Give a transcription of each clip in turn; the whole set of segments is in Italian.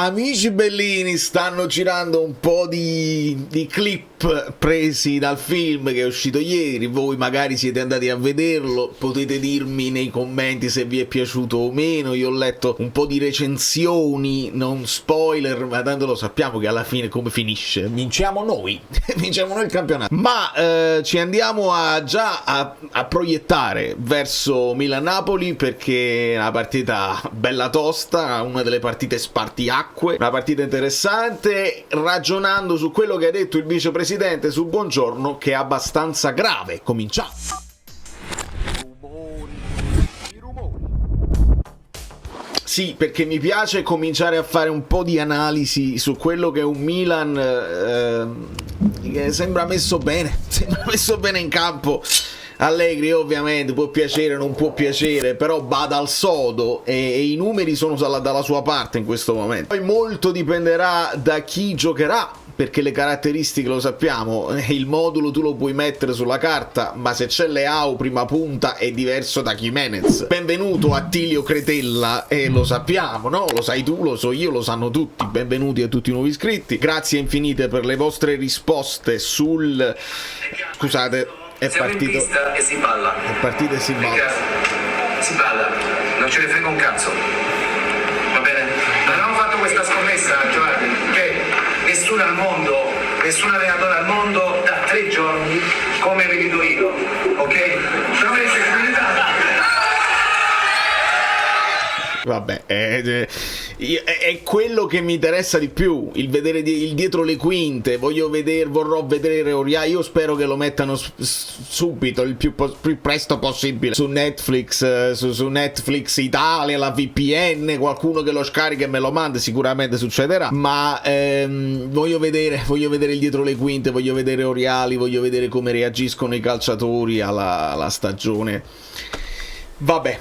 Amici bellini, stanno girando un po' di clip presi dal film che è uscito ieri. Voi magari siete andati a vederlo, potete dirmi nei commenti se vi è piaciuto o meno. Io ho letto un po' di recensioni, non spoiler, ma tanto lo sappiamo che alla fine come finisce. Vinciamo noi vinciamo noi il campionato. Ma ci andiamo a proiettare verso Milan-Napoli, perché è una partita bella tosta, una delle partite spartiacque, una partita interessante, ragionando su quello che ha detto il vicepresidente su Buongiorno, che è abbastanza grave. Cominciamo. Sì, perché mi piace cominciare a fare un po' di analisi su quello che è un Milan che sembra messo bene in campo. Allegri ovviamente può piacere, non può piacere, però bada al sodo e i numeri sono dalla sua parte in questo momento. Poi molto dipenderà da chi giocherà, perché le caratteristiche lo sappiamo, il modulo tu lo puoi mettere sulla carta, ma se c'è Leao prima punta è diverso da Jimenez. Benvenuto Attilio Cretella, e lo sappiamo, no? Lo sai tu, lo so io, lo sanno tutti. Benvenuti a tutti i nuovi iscritti, grazie infinite per le vostre risposte sul... Scusate, è partito in pista e si balla. È partito e si balla. Si balla, non ce ne frega un cazzo. Va bene? Abbiamo fatto questa scommessa, Giovanni, che nessuno al mondo, nessun allenatore al mondo da 3 giorni come li vedo io, ok? Dovete seguire. Vabbè, è quello che mi interessa di più, il vedere il dietro le quinte. Vorrò vedere Oriali. Io spero che lo mettano subito, il più presto possibile, su Netflix, su Netflix Italia, la VPN, qualcuno che lo scarica e me lo manda, sicuramente succederà. Ma voglio vedere il dietro le quinte, voglio vedere Oriali, voglio vedere come reagiscono i calciatori alla stagione. Vabbè,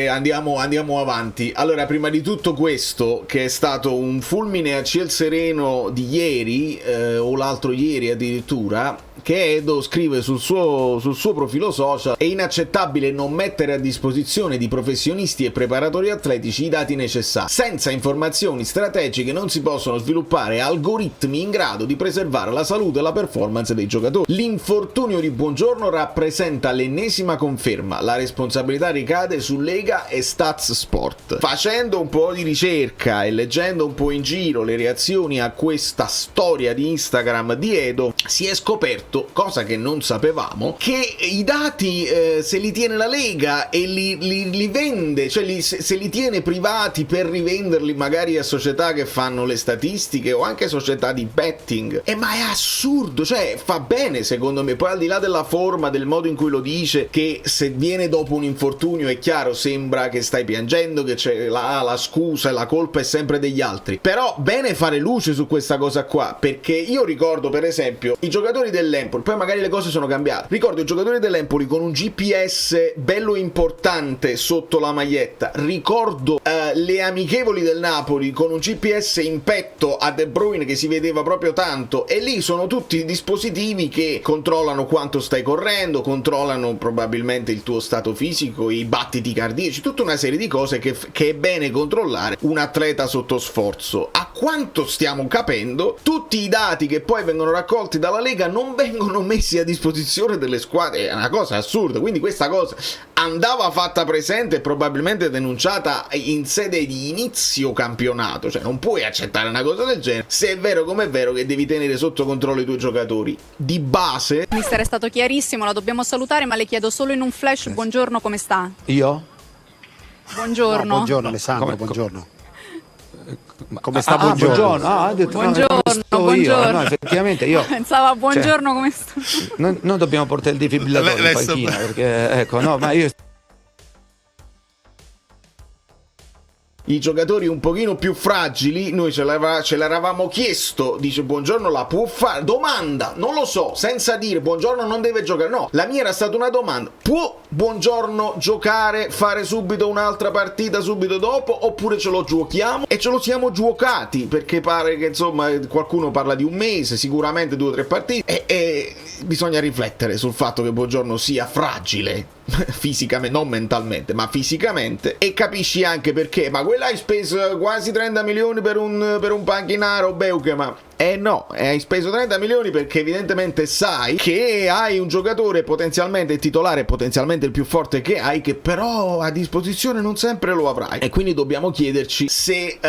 andiamo avanti. Allora, prima di tutto questo, che è stato un fulmine a ciel sereno di ieri, o l'altro ieri addirittura, che Edo scrive sul suo profilo social: è inaccettabile non mettere a disposizione di professionisti e preparatori atletici i dati necessari. Senza informazioni strategiche non si possono sviluppare algoritmi in grado di preservare la salute e la performance dei giocatori. L'infortunio di Buongiorno rappresenta l'ennesima conferma. La responsabilità ricade su Lega e Stats Sport. Facendo un po' di ricerca e leggendo un po' in giro le reazioni a questa storia di Instagram di Edo, si è scoperto, cosa che non sapevamo, che i dati se li tiene la Lega e li vende, cioè se li tiene privati per rivenderli magari a società che fanno le statistiche o anche società di betting. Ma è assurdo, cioè fa bene secondo me. Poi al di là della forma, del modo in cui lo dice, che se viene dopo un infortunio è chiaro, sembra che stai piangendo, che c'è la scusa e la colpa è sempre degli altri. Però bene fare luce su questa cosa qua, perché io ricordo per esempio i giocatori dell'Empoli, poi magari le cose sono cambiate, ricordo i giocatori dell'Empoli con un GPS bello importante sotto la maglietta, ricordo le amichevoli del Napoli con un GPS in petto a De Bruyne che si vedeva proprio tanto, e lì sono tutti dispositivi che controllano quanto stai correndo, controllano probabilmente il tuo stato fisico, i battiti cardiaci, tutta una serie di cose che è bene controllare un atleta sotto sforzo. A quanto stiamo capendo, tutti i dati che poi vengono raccolti dalla Lega non vengono messi a disposizione delle squadre. È una cosa assurda, quindi questa cosa andava fatta presente e probabilmente denunciata in sede di inizio campionato. Cioè non puoi accettare una cosa del genere, se è vero come è vero che devi tenere sotto controllo i tuoi giocatori. Di base mister è stato chiarissimo, la dobbiamo salutare, ma le chiedo solo in un flash: Buongiorno, come sta? Io? Buongiorno. No, buongiorno Alessandro, buongiorno. Come sta Buongiorno? Buongiorno. Ha detto, Buongiorno, buongiorno. Io. No, effettivamente io. Pensavo buongiorno, come sta? Non dobbiamo portare il defibrillatore in panchina, perché ecco, no, ma io... I giocatori un pochino più fragili, noi ce l'eravamo chiesto, dice Buongiorno la può fare, domanda, non lo so, senza dire Buongiorno non deve giocare, no, la mia era stata una domanda: può Buongiorno giocare, fare subito un'altra partita subito dopo, oppure ce lo giochiamo? E ce lo siamo giocati, perché pare che insomma qualcuno parla di un mese, sicuramente 2 o 3 partite, e bisogna riflettere sul fatto che Buongiorno sia fragile. fisicamente, non mentalmente, ma fisicamente, e capisci anche perché. Ma quella hai speso quasi 30 milioni per un panchinaro, Beukema. No, hai speso 30 milioni perché evidentemente sai che hai un giocatore potenzialmente titolare, potenzialmente il più forte che hai, che però a disposizione non sempre lo avrai. E quindi dobbiamo chiederci se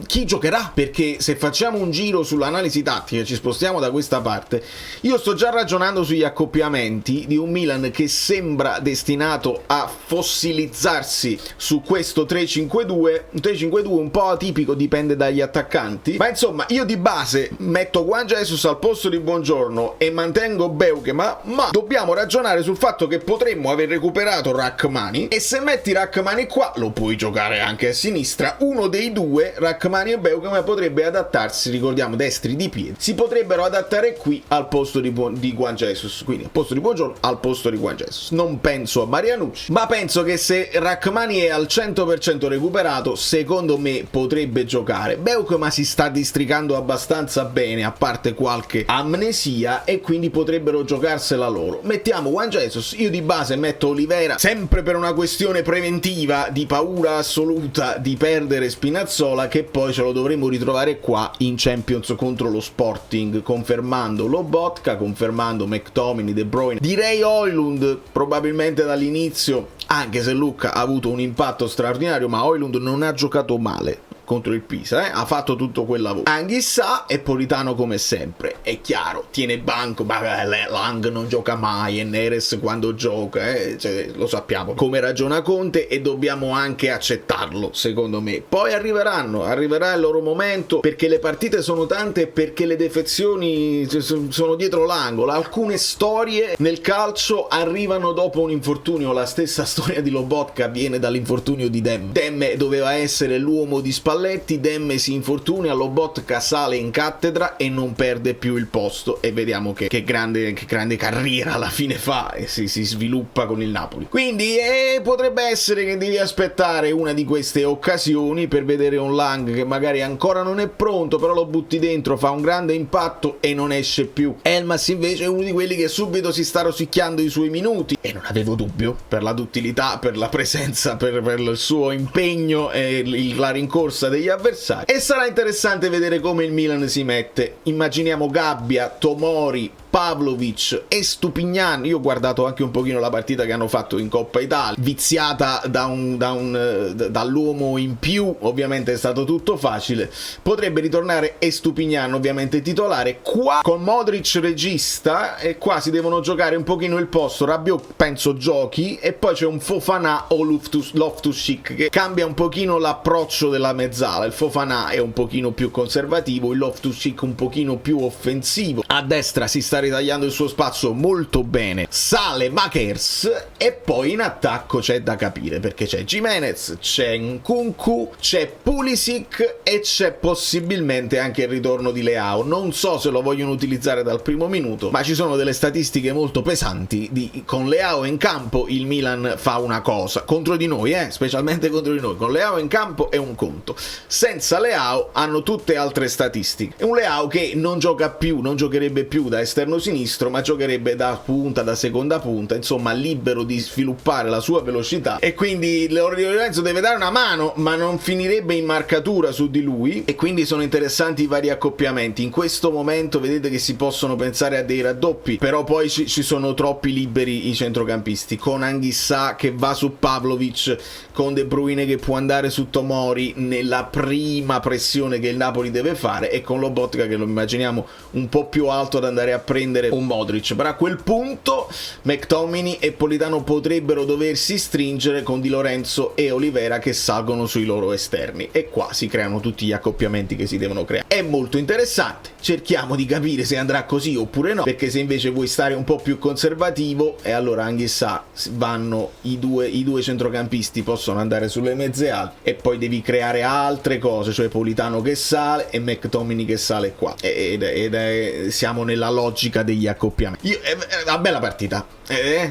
chi giocherà, perché se facciamo un giro sull'analisi tattica, ci spostiamo da questa parte, io sto già ragionando sugli accoppiamenti di un Milan che sembra destinato a fossilizzarsi su questo 3-5-2, un 3-5-2 un po' atipico, dipende dagli attaccanti, ma insomma io di base metto Juan Jesus al posto di Buongiorno e mantengo Beukema, ma dobbiamo ragionare sul fatto che potremmo aver recuperato Rrahmani, e se metti Rrahmani qua lo puoi giocare anche a sinistra. Uno dei due, Rrahmani e Beukema, potrebbe adattarsi, ricordiamo destri di piedi, si potrebbero adattare qui al posto di Juan Jesus, quindi al posto di Buongiorno al posto di Juan Jesus. Non penso a Marianucci, ma penso che se Rrahmani è al 100% recuperato, secondo me potrebbe giocare. Beukema si sta districando abbastanza bene, a parte qualche amnesia, e quindi potrebbero giocarsela loro. Mettiamo Juan Jesus, io di base metto Olivera, sempre per una questione preventiva di paura assoluta di perdere Spinazzola, che poi ce lo dovremo ritrovare qua in Champions contro lo Sporting, confermando Lobotka, confermando McTominay, De Bruyne. Direi Højlund probabilmente dall'inizio, anche se Lucca ha avuto un impatto straordinario, ma Højlund non ha giocato male contro il Pisa, ha fatto tutto quel lavoro. Anghissà e Politano come sempre, è chiaro, tiene banco, ma Lang non gioca mai, e Neres quando gioca, cioè, lo sappiamo come ragiona Conte, e dobbiamo anche accettarlo, secondo me. Poi arriverà il loro momento, perché le partite sono tante e perché le defezioni sono dietro l'angolo. Alcune storie nel calcio arrivano dopo un infortunio, la stessa storia di Lobotka viene dall'infortunio di Demme doveva essere l'uomo di Spalletti, Demme si infortuna, Lobotka sale in cattedra e non perde più il posto, e vediamo che grande carriera alla fine fa e si sviluppa con il Napoli. Quindi potrebbe essere che devi aspettare una di queste occasioni per vedere un Lang che magari ancora non è pronto, però lo butti dentro, fa un grande impatto e non esce più. Elmas invece è uno di quelli che subito si sta rosicchiando i suoi minuti, e non avevo dubbio per la duttilità, per la presenza, per il suo impegno e la rincorsa degli avversari. E sarà interessante vedere come il Milan si mette. Immaginiamo Gabbia, Tomori, Pavlovic e Stupignan. Io ho guardato anche un pochino la partita che hanno fatto in Coppa Italia, viziata dall'uomo in più, ovviamente è stato tutto facile. Potrebbe ritornare Stupignan ovviamente titolare, qua con Modric regista, e qua si devono giocare un pochino il posto. Rabiot penso giochi, e poi c'è un Fofana o Loftus-Cheek che cambia un pochino l'approccio della mezzala. Il Fofana è un pochino più conservativo, il Loftus-Cheek un pochino più offensivo. A destra si sta ritagliando il suo spazio molto bene, sale Makers, e poi in attacco c'è da capire, perché c'è Gimenez, c'è Nkunku, c'è Pulisic e c'è possibilmente anche il ritorno di Leao. Non so se lo vogliono utilizzare dal primo minuto, ma ci sono delle statistiche molto pesanti con Leao in campo il Milan fa una cosa contro di noi, specialmente contro di noi. Con Leao in campo è un conto, senza Leao hanno tutte altre statistiche. È un Leao che non gioca più, non giocherebbe più da esterno sinistro, ma giocherebbe da punta, da seconda punta, insomma libero di sviluppare la sua velocità, e quindi Lorenzo deve dare una mano, ma non finirebbe in marcatura su di lui. E quindi sono interessanti i vari accoppiamenti. In questo momento vedete che si possono pensare a dei raddoppi, però poi ci sono troppi liberi i centrocampisti, con Anghissà che va su Pavlovic, con De Bruyne che può andare su Tomori nella prima pressione che il Napoli deve fare, e con Lobotka che lo immaginiamo un po' più alto ad andare a prendere un Modric. Però a quel punto McTominay e Politano potrebbero doversi stringere con Di Lorenzo e Olivera che salgono sui loro esterni, e qua si creano tutti gli accoppiamenti che si devono creare. È molto interessante, cerchiamo di capire se andrà così oppure no, perché se invece vuoi stare un po' più conservativo, e allora Anghissà vanno i due centrocampisti possono andare sulle mezze ali, e poi devi creare altre cose, cioè Politano che sale e McTominay che sale qua, siamo nella logica degli accoppiamenti. Una bella partita,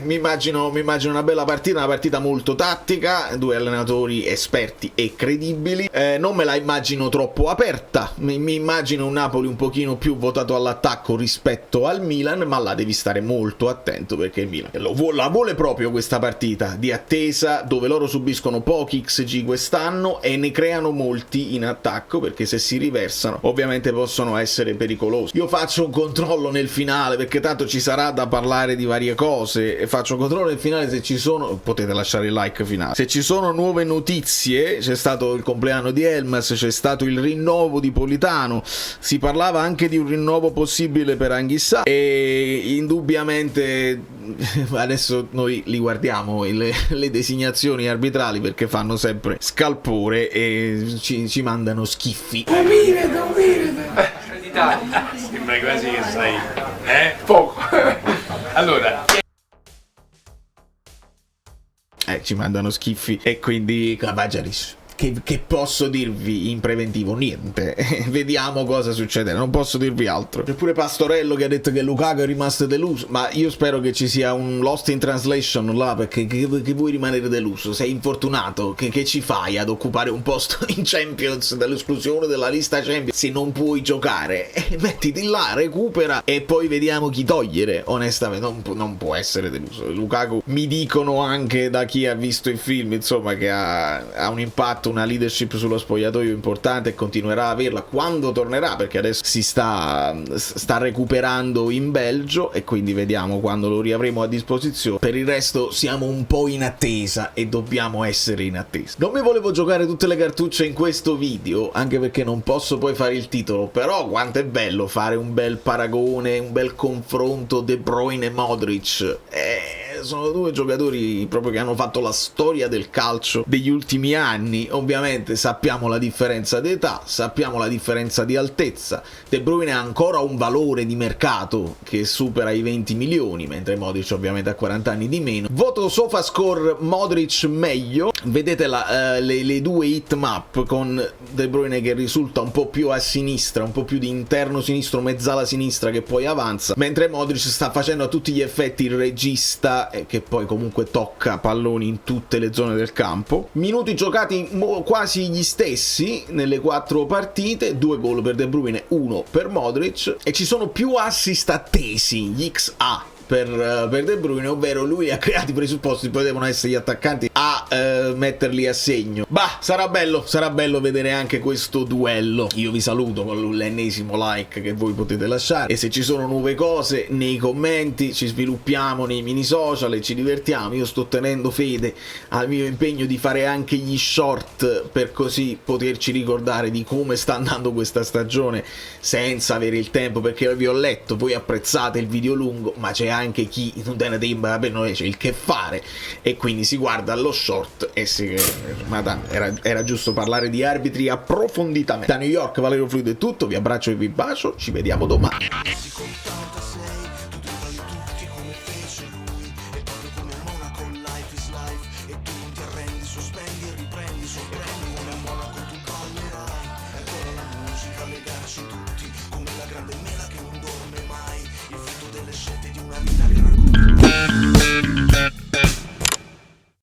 mi immagino una bella partita, una partita molto tattica, due allenatori esperti e credibili. Non me la immagino troppo aperta, mi immagino un Napoli un pochino pochino più votato all'attacco rispetto al Milan, ma là devi stare molto attento perché il Milan la vuole proprio questa partita di attesa, dove loro subiscono pochi XG quest'anno e ne creano molti in attacco, perché se si riversano ovviamente possono essere pericolosi. Io faccio un controllo nel finale, perché tanto ci sarà da parlare di varie cose, e faccio un controllo nel finale se ci sono, potete lasciare il like finale, se ci sono nuove notizie. C'è stato il compleanno di Elmas, c'è stato il rinnovo di Politano, si parlava anche di un rinnovo possibile per Anghissà, e indubbiamente adesso noi li guardiamo le designazioni arbitrali, perché fanno sempre scalpore e ci mandano schiffi. Sembra quasi che sai, poco. Allora, ci mandano schiffi e quindi Cavagiaris. Che posso dirvi in preventivo? Niente. Vediamo cosa succederà, non posso dirvi altro. C'è pure Pastorello che ha detto che Lukaku è rimasto deluso, ma io spero che ci sia un lost in translation là, perché che vuoi rimanere deluso? Sei infortunato, che ci fai ad occupare un posto in Champions, dall'esclusione della lista Champions, se non puoi giocare? Mettiti là, recupera e poi vediamo chi togliere. Onestamente non può essere deluso. Lukaku, mi dicono anche da chi ha visto il film, insomma, che ha un impatto, una leadership sullo spogliatoio importante, e continuerà a averla quando tornerà, perché adesso si sta recuperando in Belgio, e quindi vediamo quando lo riavremo a disposizione. Per il resto siamo un po' in attesa e dobbiamo essere in attesa. Non mi volevo giocare tutte le cartucce in questo video, anche perché non posso poi fare il titolo, però quanto è bello fare un bel paragone, un bel confronto De Bruyne e Modric. Sono due giocatori proprio che hanno fatto la storia del calcio degli ultimi anni. Ovviamente sappiamo la differenza d'età, sappiamo la differenza di altezza. De Bruyne ha ancora un valore di mercato che supera i 20 milioni, mentre Modric ovviamente ha 40 anni di meno. Voto SofaScore Modric meglio. Vedete le due heat map con De Bruyne che risulta un po' più a sinistra, un po' più di interno sinistro, mezzala sinistra, che poi avanza, mentre Modric sta facendo a tutti gli effetti il regista, che poi comunque tocca palloni in tutte le zone del campo. Minuti giocati quasi gli stessi nelle 4 partite, 2 gol per De Bruyne, 1 per Modric, e ci sono più assist attesi, gli XA per De Bruyne, ovvero lui ha creato i presupposti, poi devono essere gli attaccanti a metterli a segno. Sarà bello vedere anche questo duello. Io vi saluto con l'ennesimo like che voi potete lasciare, e se ci sono nuove cose nei commenti, ci sviluppiamo nei mini social e ci divertiamo. Io sto tenendo fede al mio impegno di fare anche gli short, per così poterci ricordare di come sta andando questa stagione senza avere il tempo, perché vi ho letto, voi apprezzate il video lungo, ma c'è anche chi non tiene tempo per noi, c'è il che fare, e quindi si guarda allo short e era giusto parlare di arbitri approfonditamente. Da New York, Valerio Fluido è tutto, vi abbraccio e vi bacio, ci vediamo domani. Come la grande mela che non dorme mai, il frutto delle scelte di una vita che racconta.